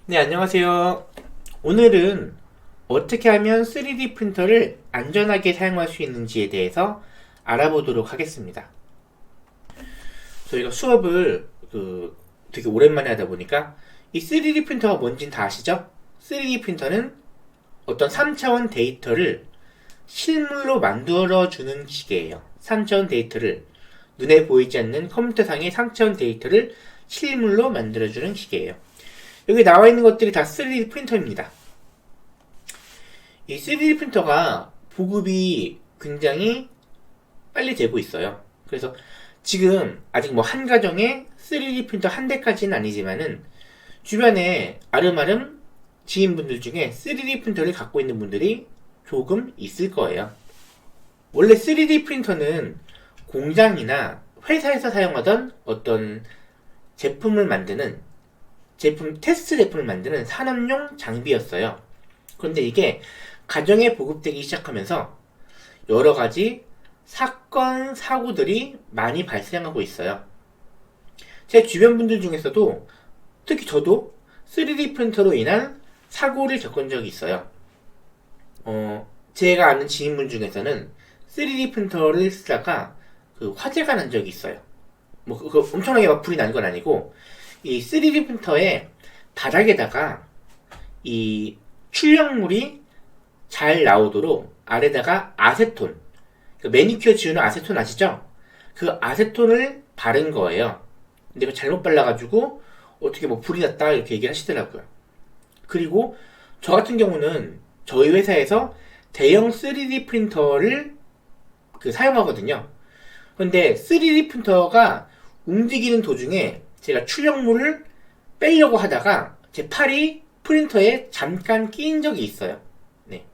네, 안녕하세요. 오늘은 어떻게 하면 3D 프린터를 안전하게 사용할 수 있는지에 대해서 알아보도록 하겠습니다. 저희가 수업을 되게 오랜만에 하다 보니까 이 3D 프린터가 뭔지는 다 아시죠? 3D 프린터는 어떤 3차원 데이터를 실물로 만들어주는 기계예요. 3차원 데이터를 눈에 보이지 않는 컴퓨터상의 3차원 데이터를 실물로 만들어주는 기계예요. 여기 나와 있는 것들이 다 3D 프린터입니다. 이 3D 프린터가 보급이 굉장히 빨리 되고 있어요. 그래서 지금 아직 뭐 한 가정에 3D 프린터 한 대까지는 아니지만은 주변에 아름아름 지인분들 중에 3D 프린터를 갖고 있는 분들이 조금 있을 거예요. 원래 3D 프린터는 공장이나 회사에서 사용하던 어떤 제품을 만드는 테스트 제품을 만드는 산업용 장비였어요. 그런데 이게 가정에 보급되기 시작하면서 여러 가지 사건, 사고들이 많이 발생하고 있어요. 제 주변 분들 중에서도 특히 저도 3D 프린터로 인한 사고를 겪은 적이 있어요. 제가 아는 지인분 중에서는 3D 프린터를 쓰다가 화재가 난 적이 있어요. 뭐 엄청나게 막 불이 난 건 아니고 이 3D 프린터의 바닥에다가 이 출력물이 잘 나오도록 아래다가 아세톤, 매니큐어 지우는 아세톤 아시죠? 그 아세톤을 바른 거예요. 근데 이거 잘못 발라가지고 어떻게 뭐 불이 났다 이렇게 얘기를 하시더라고요. 그리고 저 같은 경우는 저희 회사에서 대형 3D 프린터를 사용하거든요. 근데 3D 프린터가 움직이는 도중에 제가 출력물을 빼려고 하다가 제 팔이 프린터에 잠깐 끼인 적이 있어요. 네.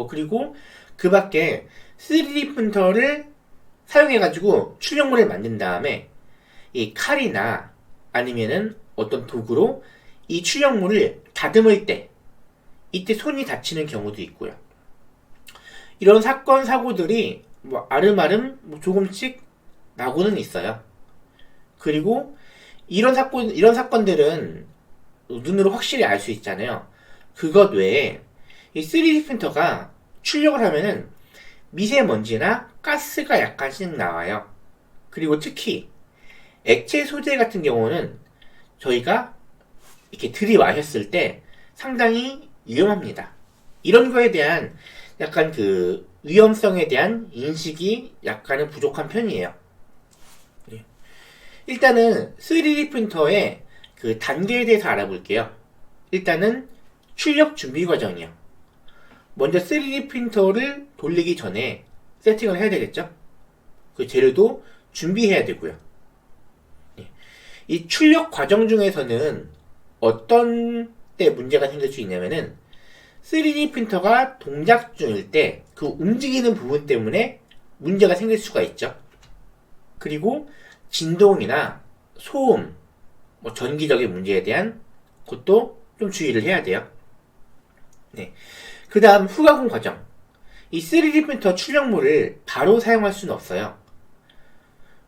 그리고 그 밖에 3D 프린터를 사용해가지고 출력물을 만든 다음에 이 칼이나 아니면은 어떤 도구로 이 출력물을 다듬을 때 이때 손이 다치는 경우도 있고요. 이런 사건, 사고들이 아름아름 조금씩 나고는 있어요. 그리고 이런 사건들은 눈으로 확실히 알 수 있잖아요. 그것 외에 이 3D 프린터가 출력을 하면은 미세먼지나 가스가 약간씩 나와요. 그리고 특히 액체 소재 같은 경우는 저희가 이렇게 들이마셨을 때 상당히 위험합니다. 이런 거에 대한 약간 위험성에 대한 인식이 약간은 부족한 편이에요. 일단은 3D 프린터의 단계에 대해서 알아볼게요. 일단은 출력 준비 과정이요. 먼저 3D 프린터를 돌리기 전에 세팅을 해야 되겠죠? 그 재료도 준비해야 되고요. 이 출력 과정 중에서는 어떤 때 문제가 생길 수 있냐면은 3D 프린터가 동작 중일 때 그 움직이는 부분 때문에 문제가 생길 수가 있죠. 그리고 진동이나 소음, 전기적인 문제에 대한 것도 좀 주의를 해야 돼요. 네. 그 다음 후가공 과정. 이 3D 프린터 출력물을 바로 사용할 수는 없어요.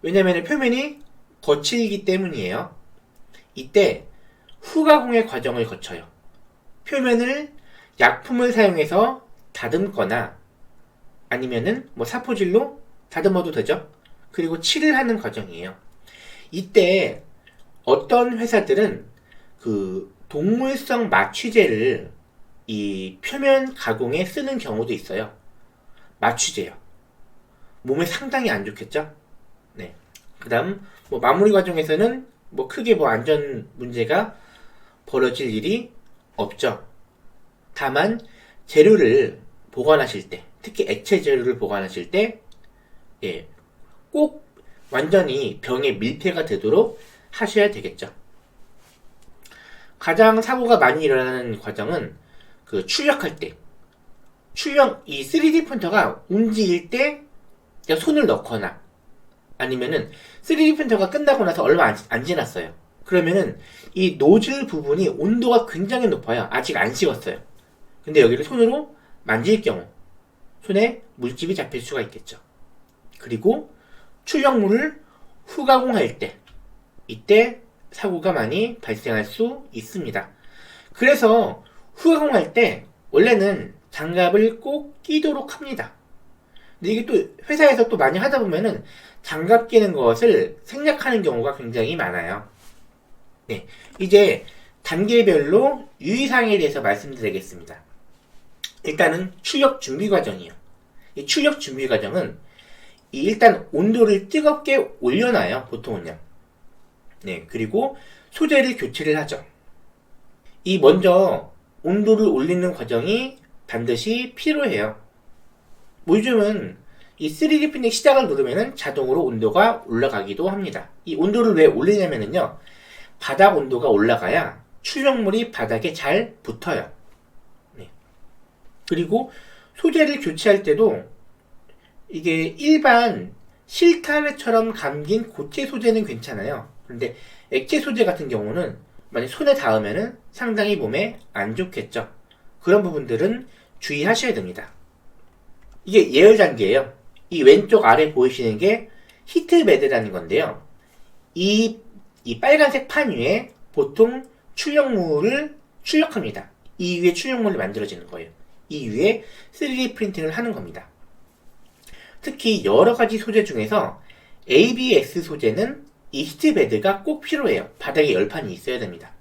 왜냐면 표면이 거칠기 때문이에요. 이때 후가공의 과정을 거쳐요. 표면을 약품을 사용해서 다듬거나 아니면은 사포질로 다듬어도 되죠. 그리고 칠을 하는 과정이에요. 이때 어떤 회사들은 동물성 마취제를 이 표면 가공에 쓰는 경우도 있어요. 마취제요. 몸에 상당히 안 좋겠죠? 네. 그 다음, 마무리 과정에서는 크게 안전 문제가 벌어질 일이 없죠. 다만, 재료를 보관하실 때, 특히 액체 재료를 보관하실 때, 꼭 완전히 병에 밀폐가 되도록 하셔야 되겠죠. 가장 사고가 많이 일어나는 과정은 출력할 때, 이 3D 프린터가 움직일 때 손을 넣거나 아니면은 3D 프린터가 끝나고 나서 얼마 안 지났어요. 그러면은 이 노즐 부분이 온도가 굉장히 높아요. 아직 안 식었어요. 근데 여기를 손으로 만질 경우 손에 물집이 잡힐 수가 있겠죠. 그리고 출력물을 후가공할 때 이때 사고가 많이 발생할 수 있습니다. 그래서 후가공할 때 원래는 장갑을 꼭 끼도록 합니다. 근데 이게 또 회사에서 또 많이 하다 보면은 장갑 끼는 것을 생략하는 경우가 굉장히 많아요. 네, 이제 단계별로 유의사항에 대해서 말씀드리겠습니다. 일단은 출력 준비 과정이요. 이 출력 준비 과정은 일단 온도를 뜨겁게 올려놔요, 보통은요. 네, 그리고 소재를 교체를 하죠. 이 먼저 온도를 올리는 과정이 반드시 필요해요. 뭐 요즘은 이 3D 프린팅 시작을 누르면은 자동으로 온도가 올라가기도 합니다. 이 온도를 왜 올리냐면은요, 바닥 온도가 올라가야 출력물이 바닥에 잘 붙어요. 네. 그리고 소재를 교체할 때도 이게 일반 실타래처럼 감긴 고체 소재는 괜찮아요. 그런데 액체 소재 같은 경우는 만약 손에 닿으면은 상당히 몸에 안 좋겠죠. 그런 부분들은 주의하셔야 됩니다. 이게 예열 단계예요. 이 왼쪽 아래 보이시는 게 히트베드라는 건데요. 이 빨간색 판 위에 보통 출력물을 출력합니다. 이 위에 출력물이 만들어지는 거예요. 이 위에 3D 프린팅을 하는 겁니다. 특히 여러 가지 소재 중에서 ABS 소재는 이 히트베드가 꼭 필요해요. 바닥에 열판이 있어야 됩니다.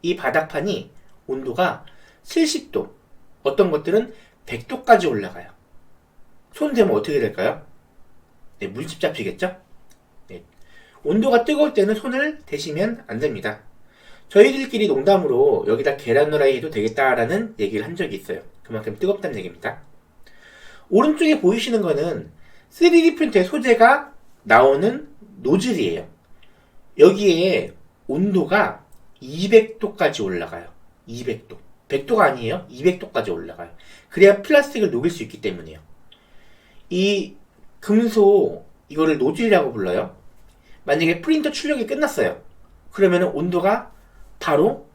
이 바닥판이 온도가 70도, 어떤 것들은 100도까지 올라가요. 손 대면 어떻게 될까요? 네, 물집 잡히겠죠? 네. 온도가 뜨거울 때는 손을 대시면 안 됩니다. 저희들끼리 농담으로 여기다 계란 후라이 해도 되겠다라는 얘기를 한 적이 있어요. 그만큼 뜨겁다는 얘기입니다. 오른쪽에 보이시는 거는 3D 프린터의 소재가 나오는 노즐이에요. 여기에 온도가 200도까지 올라가요. 200도. 100도가 아니에요. 200도까지 올라가요. 그래야 플라스틱을 녹일 수 있기 때문이에요. 이 금속, 이거를 노즐이라고 불러요. 만약에 프린터 출력이 끝났어요. 그러면 온도가 바로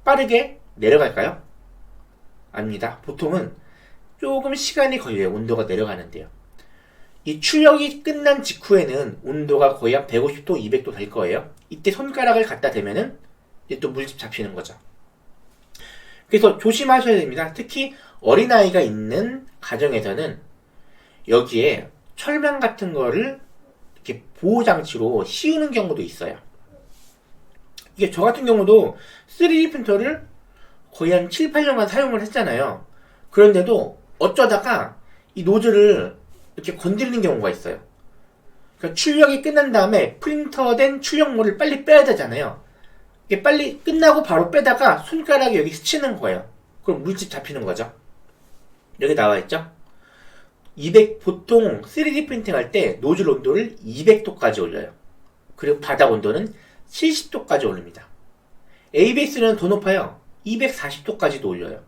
빠르게 내려갈까요? 아닙니다. 보통은 조금 시간이 걸려요. 온도가 내려가는데요. 이 출력이 끝난 직후에는 온도가 거의 한 150도, 200도 될 거예요. 이때 손가락을 갖다 대면은 이제 또 물집 잡히는 거죠. 그래서 조심하셔야 됩니다. 특히 어린아이가 있는 가정에서는 여기에 철망 같은 거를 이렇게 보호장치로 씌우는 경우도 있어요. 이게 저 같은 경우도 3D 프린터를 거의 한 7, 8년간 사용을 했잖아요. 그런데도 어쩌다가 이 노즐을 이렇게 건드리는 경우가 있어요. 그러니까 출력이 끝난 다음에 프린터된 출력물을 빨리 빼야 되잖아요. 이게 빨리 끝나고 바로 빼다가 손가락이 여기 스치는 거예요. 그럼 물집 잡히는 거죠. 여기 나와 있죠? 보통 3D 프린팅 할 때 노즐 온도를 200도까지 올려요. 그리고 바닥 온도는 70도까지 올립니다. ABS는 더 높아요. 240도까지도 올려요.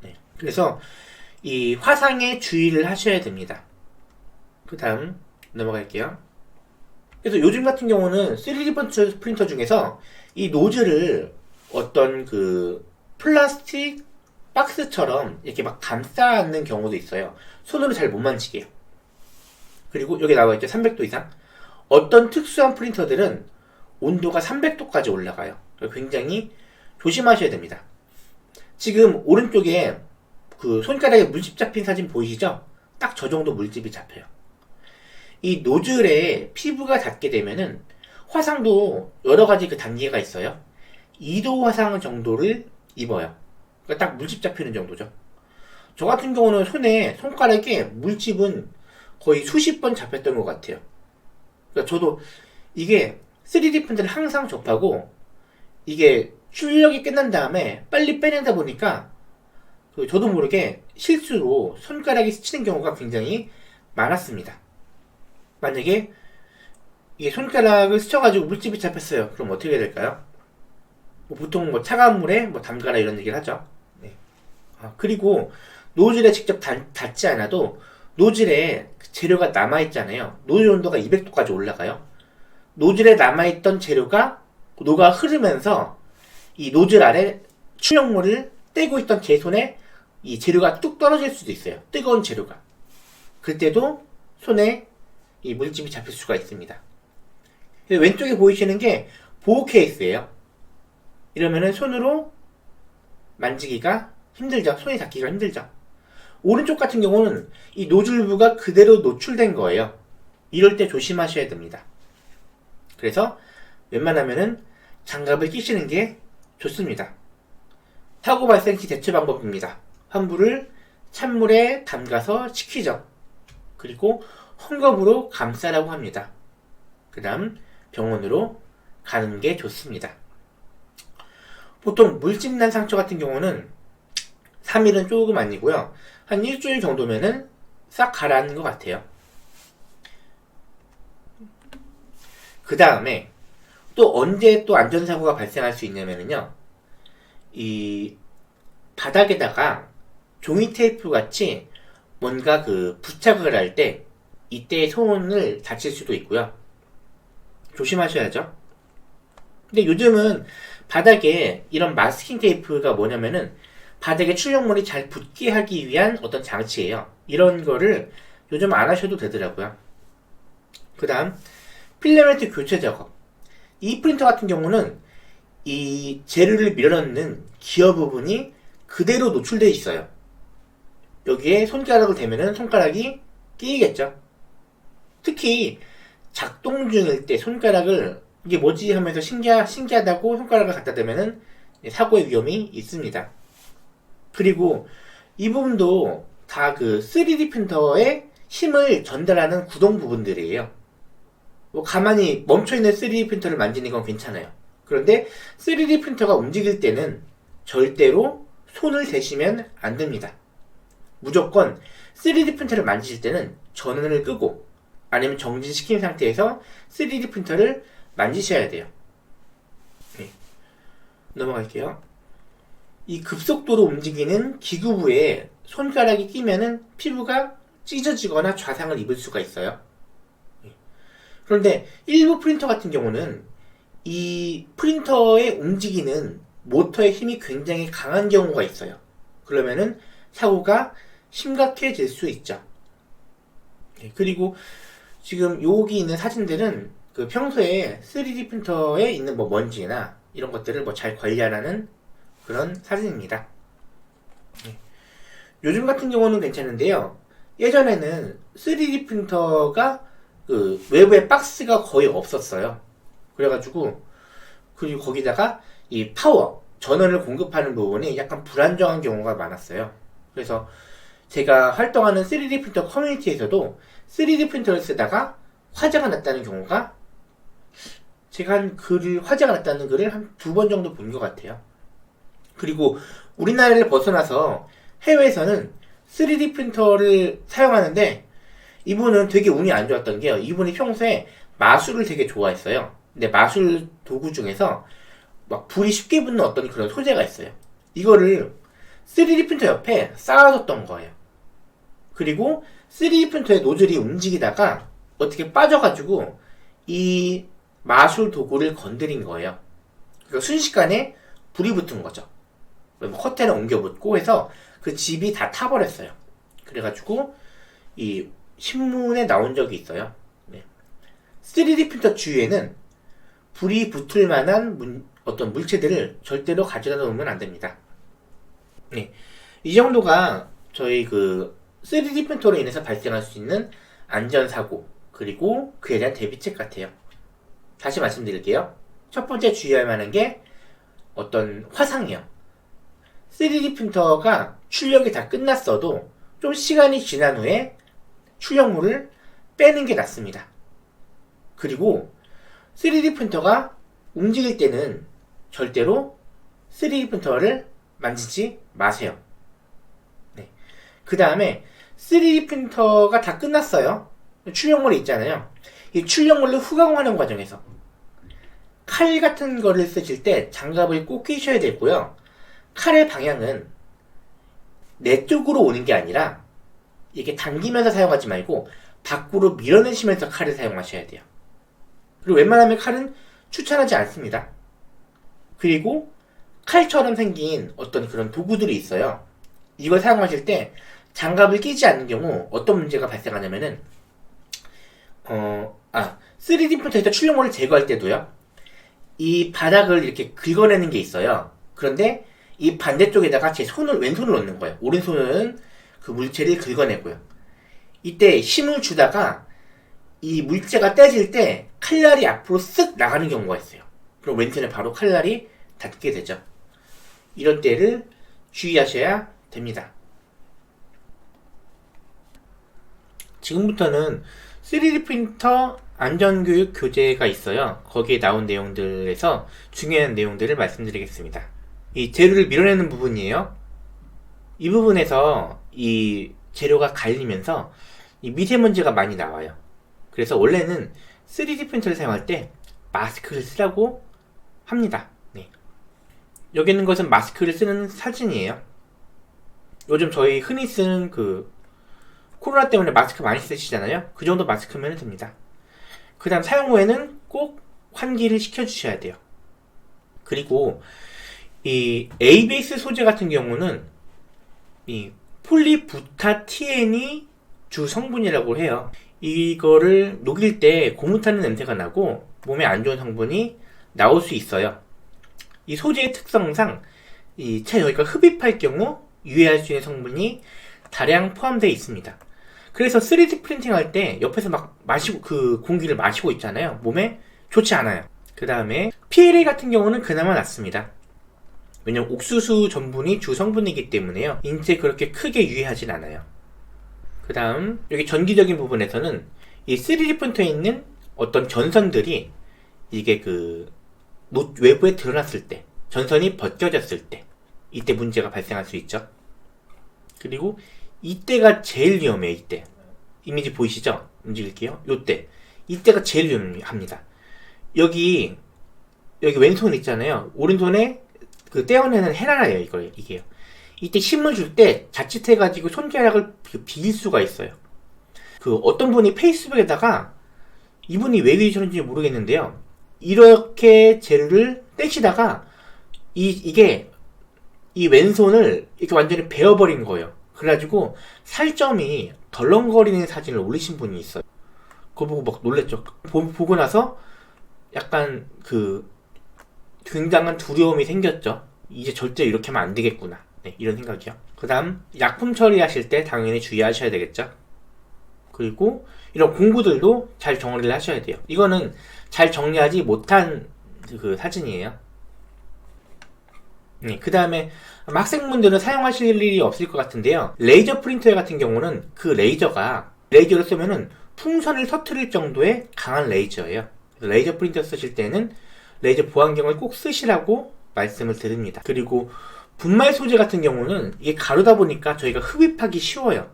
네. 그래서 이 화상에 주의를 하셔야 됩니다. 그 다음 넘어갈게요. 그래서 요즘 같은 경우는 3D 프린터 중에서 이 노즐을 어떤 그 플라스틱 박스처럼 이렇게 막 감싸 안는 경우도 있어요. 손으로 잘 못 만지게요. 그리고 여기 나와 있죠. 300도 이상. 어떤 특수한 프린터들은 온도가 300도까지 올라가요. 굉장히 조심하셔야 됩니다. 지금 오른쪽에 그 손가락에 물집 잡힌 사진 보이시죠? 딱 저 정도 물집이 잡혀요. 이 노즐에 피부가 닿게 되면은 화상도 여러 가지 그 단계가 있어요. 2도 화상 정도를 입어요. 그러니까 딱 물집 잡히는 정도죠. 저 같은 경우는 손가락에 물집은 거의 수십 번 잡혔던 것 같아요. 그러니까 저도 이게 3D 프린터를 항상 접하고 이게 출력이 끝난 다음에 빨리 빼내다 보니까 저도 모르게 실수로 손가락이 스치는 경우가 굉장히 많았습니다. 만약에 이게 손가락을 스쳐가지고 물집이 잡혔어요. 그럼 어떻게 될까요? 보통 차가운 물에 담가라 이런 얘기를 하죠. 네. 그리고 노즐에 직접 닿지 않아도 노즐에 재료가 남아있잖아요. 노즐 온도가 200도까지 올라가요. 노즐에 남아있던 재료가 녹아 흐르면서 이 노즐 아래 출력물을 떼고 있던 제 손에 이 재료가 뚝 떨어질 수도 있어요. 뜨거운 재료가. 그때도 손에 이 물집이 잡힐 수가 있습니다. 왼쪽에 보이시는 게 보호 케이스예요. 이러면은 손으로 만지기가 힘들죠. 손이 닿기가 힘들죠. 오른쪽 같은 경우는 이 노즐부가 그대로 노출된 거예요. 이럴 때 조심하셔야 됩니다. 그래서 웬만하면은 장갑을 끼시는 게 좋습니다. 사고 발생 시 대처 방법입니다. 환부를 찬물에 담가서 식히죠. 그리고 헝겊으로 감싸라고 합니다. 그 다음 병원으로 가는 게 좋습니다. 보통 물집 난 상처 같은 경우는 3일은 조금 아니고요. 한 일주일 정도면은 싹 가라앉는 것 같아요. 그 다음에 또 언제 또 안전사고가 발생할 수 있냐면요. 이 바닥에다가 종이 테이프 같이 뭔가 그 부착을 할 때 이때 손을 다칠 수도 있고요. 조심하셔야죠. 근데 요즘은 바닥에 이런 마스킹 테이프가 뭐냐면은 바닥에 출력물이 잘 붙게 하기 위한 어떤 장치예요. 이런 거를 요즘 안 하셔도 되더라고요. 그 다음 필라멘트 교체 작업. 이 프린터 같은 경우는 이 재료를 밀어넣는 기어 부분이 그대로 노출되어 있어요. 여기에 손가락을 대면은 손가락이 끼이겠죠. 특히 작동 중일 때 손가락을 이게 뭐지 하면서 신기하다고 손가락을 갖다 대면은 사고의 위험이 있습니다. 그리고 이 부분도 다 그 3D 프린터의 힘을 전달하는 구동 부분들이에요. 뭐 가만히 멈춰있는 3D 프린터를 만지는 건 괜찮아요. 그런데 3D 프린터가 움직일 때는 절대로 손을 대시면 안 됩니다. 무조건 3D 프린터를 만지실 때는 전원을 끄고 아니면 정지시킨 상태에서 3D 프린터를 만지셔야 돼요. 네. 넘어갈게요. 이 급속도로 움직이는 기구부에 손가락이 끼면은 피부가 찢어지거나 좌상을 입을 수가 있어요. 그런데 일부 프린터 같은 경우는 이 프린터에 움직이는 모터의 힘이 굉장히 강한 경우가 있어요. 그러면은 사고가 심각해질 수 있죠. 그리고 지금 여기 있는 사진들은 그 평소에 3D 프린터에 있는 뭐 먼지나 이런 것들을 뭐 잘 관리하라는 그런 사진입니다. 요즘 같은 경우는 괜찮은데요. 예전에는 3D 프린터가 그 외부에 박스가 거의 없었어요. 그래가지고 그리고 거기다가 이 파워 전원을 공급하는 부분이 약간 불안정한 경우가 많았어요. 그래서 제가 활동하는 3D 프린터 커뮤니티에서도 3D 프린터를 쓰다가 화재가 났다는 경우가 제가 화재가 났다는 글을 한 2번 정도 본 것 같아요. 그리고 우리나라를 벗어나서 해외에서는 3D 프린터를 사용하는데 이분은 되게 운이 안 좋았던 게요. 이분이 평소에 마술을 되게 좋아했어요. 근데 마술 도구 중에서 막 불이 쉽게 붙는 어떤 그런 소재가 있어요. 이거를 3D 프린터 옆에 쌓아뒀던 거예요. 그리고 3D 프린터의 노즐이 움직이다가 어떻게 빠져가지고 이 마술 도구를 건드린 거예요. 그러니까 순식간에 불이 붙은 거죠. 커튼을 옮겨 붙고 해서 그 집이 다 타버렸어요. 그래가지고 이 신문에 나온 적이 있어요. 3D 프린터 주위에는 불이 붙을 만한 어떤 물체들을 절대로 가져다 놓으면 안 됩니다. 이 정도가 저희 그 3D 프린터로 인해서 발생할 수 있는 안전사고 그리고 그에 대한 대비책 같아요. 다시 말씀드릴게요. 첫 번째 주의할 만한 게 어떤 화상이요. 3D 프린터가 출력이 다 끝났어도 좀 시간이 지난 후에 출력물을 빼는 게 낫습니다. 그리고 3D 프린터가 움직일 때는 절대로 3D 프린터를 만지지 마세요. 그 다음에 3D 프린터가 다 끝났어요. 출력물이 있잖아요. 이 출력물을 후광하는 과정에서 칼 같은 거를 쓰실 때 장갑을 꼭 끼셔야 되고요. 칼의 방향은 내 쪽으로 오는 게 아니라 이렇게 당기면서 사용하지 말고 밖으로 밀어내시면서 칼을 사용하셔야 돼요. 그리고 웬만하면 칼은 추천하지 않습니다. 그리고 칼처럼 생긴 어떤 그런 도구들이 있어요. 이걸 사용하실 때 장갑을 끼지 않는 경우 어떤 문제가 발생하냐면은 3D 프린터에서 출력물을 제거할 때도요. 이 바닥을 이렇게 긁어내는 게 있어요. 그런데 이 반대쪽에다가 제 왼손을 넣는 거예요. 오른손은 그 물체를 긁어내고요. 이때 힘을 주다가 이 물체가 떼질 때 칼날이 앞으로 쓱 나가는 경우가 있어요. 그럼 왼손에 바로 칼날이 닿게 되죠. 이런 때를 주의하셔야 됩니다. 지금부터는 3D 프린터 안전교육 교재가 있어요. 거기에 나온 내용들에서 중요한 내용들을 말씀드리겠습니다. 이 재료를 밀어내는 부분이에요. 이 부분에서 이 재료가 갈리면서 이 미세먼지가 많이 나와요. 그래서 원래는 3D 프린터를 사용할 때 마스크를 쓰라고 합니다. 네. 여기 있는 것은 마스크를 쓰는 사진이에요. 요즘 저희 흔히 쓰는 코로나 때문에 마스크 많이 쓰시잖아요. 그 정도 마스크면 됩니다. 그 다음 사용 후에는 꼭 환기를 시켜주셔야 돼요. 그리고 이 ABS 소재 같은 경우는 이 폴리부타티엔이 주 성분이라고 해요. 이거를 녹일 때 고무 타는 냄새가 나고 몸에 안 좋은 성분이 나올 수 있어요. 이 소재의 특성상 이 여기가 흡입할 경우 유해할 수 있는 성분이 다량 포함되어 있습니다. 그래서 3D 프린팅 할 때 옆에서 막 공기를 마시고 있잖아요. 몸에 좋지 않아요. 그 다음에 PLA 같은 경우는 그나마 낫습니다. 왜냐면 옥수수 전분이 주 성분이기 때문에요. 인체에 그렇게 크게 유해하진 않아요. 그 다음 여기 전기적인 부분에서는 이 3D 프린터에 있는 어떤 전선들이 이게 외부에 드러났을 때, 전선이 벗겨졌을 때, 이때 문제가 발생할 수 있죠. 그리고 이때가 제일 위험해요. 이때 이미지 보이시죠? 움직일게요. 이때가 제일 위험합니다. 여기 왼손 있잖아요. 오른손에 떼어내는 헤라라예요. 이게요. 이때 힘을 줄 때 자칫해가지고 손가락을 비길 수가 있어요. 어떤 분이 페이스북에다가, 이분이 왜 그러시는지 모르겠는데요, 이렇게 재료를 떼시다가 이게 이 왼손을 이렇게 완전히 베어버린 거예요. 그래가지고 살점이 덜렁거리는 사진을 올리신 분이 있어요. 그거 보고 막 놀랬죠. 보고 나서 약간 굉장한 두려움이 생겼죠. 이제 절대 이렇게 하면 안 되겠구나. 네, 이런 생각이요. 그 다음 약품 처리하실 때 당연히 주의하셔야 되겠죠. 그리고 이런 공구들도 잘 정리를 하셔야 돼요. 이거는 잘 정리하지 못한 사진이에요. 네, 그 다음에 학생분들은 사용하실 일이 없을 것 같은데요. 레이저 프린터 같은 경우는 레이저를 쓰면은 풍선을 터뜨릴 정도의 강한 레이저예요. 레이저 프린터 쓰실 때는 레이저 보안경을 꼭 쓰시라고 말씀을 드립니다. 그리고 분말 소재 같은 경우는 이게 가루다 보니까 저희가 흡입하기 쉬워요.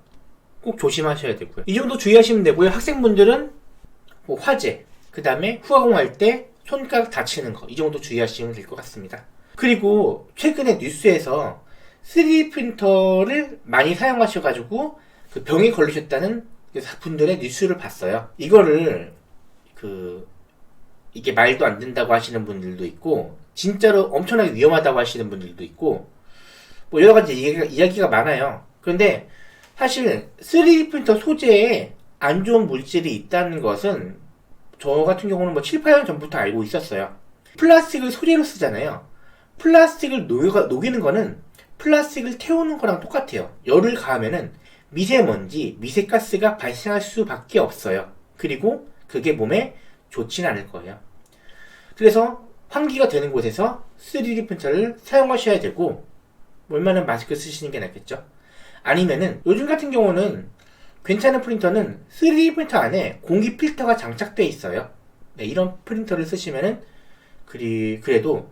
꼭 조심하셔야 되고요. 이 정도 주의하시면 되고요. 학생분들은 화재, 그 다음에 후가공할 때 손가락 다치는 거, 이 정도 주의하시면 될 것 같습니다. 그리고 최근에 뉴스에서 3D 프린터를 많이 사용하셔가지고 병에 걸리셨다는 분들의 뉴스를 봤어요. 이거를 이게 말도 안 된다고 하시는 분들도 있고, 진짜로 엄청나게 위험하다고 하시는 분들도 있고, 여러 가지 이야기가 많아요. 그런데 사실 3D 프린터 소재에 안 좋은 물질이 있다는 것은 저 같은 경우는 7, 8년 전부터 알고 있었어요. 플라스틱을 소재로 쓰잖아요. 플라스틱을 녹이는 거는 플라스틱을 태우는 거랑 똑같아요. 열을 가하면은 미세먼지, 미세가스가 발생할 수밖에 없어요. 그리고 그게 몸에 좋지는 않을 거예요. 그래서 환기가 되는 곳에서 3D 프린터를 사용하셔야 되고, 웬만하면 마스크 쓰시는 게 낫겠죠. 아니면은 요즘 같은 경우는 괜찮은 프린터는 3D 프린터 안에 공기 필터가 장착되어 있어요. 네, 이런 프린터를 쓰시면은 그래도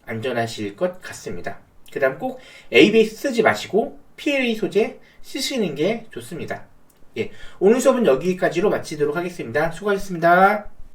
안전하실 것 같습니다. 그 다음 꼭 ABS 쓰지 마시고 PLA 소재 쓰시는 게 좋습니다. 예, 오늘 수업은 여기까지로 마치도록 하겠습니다. 수고하셨습니다.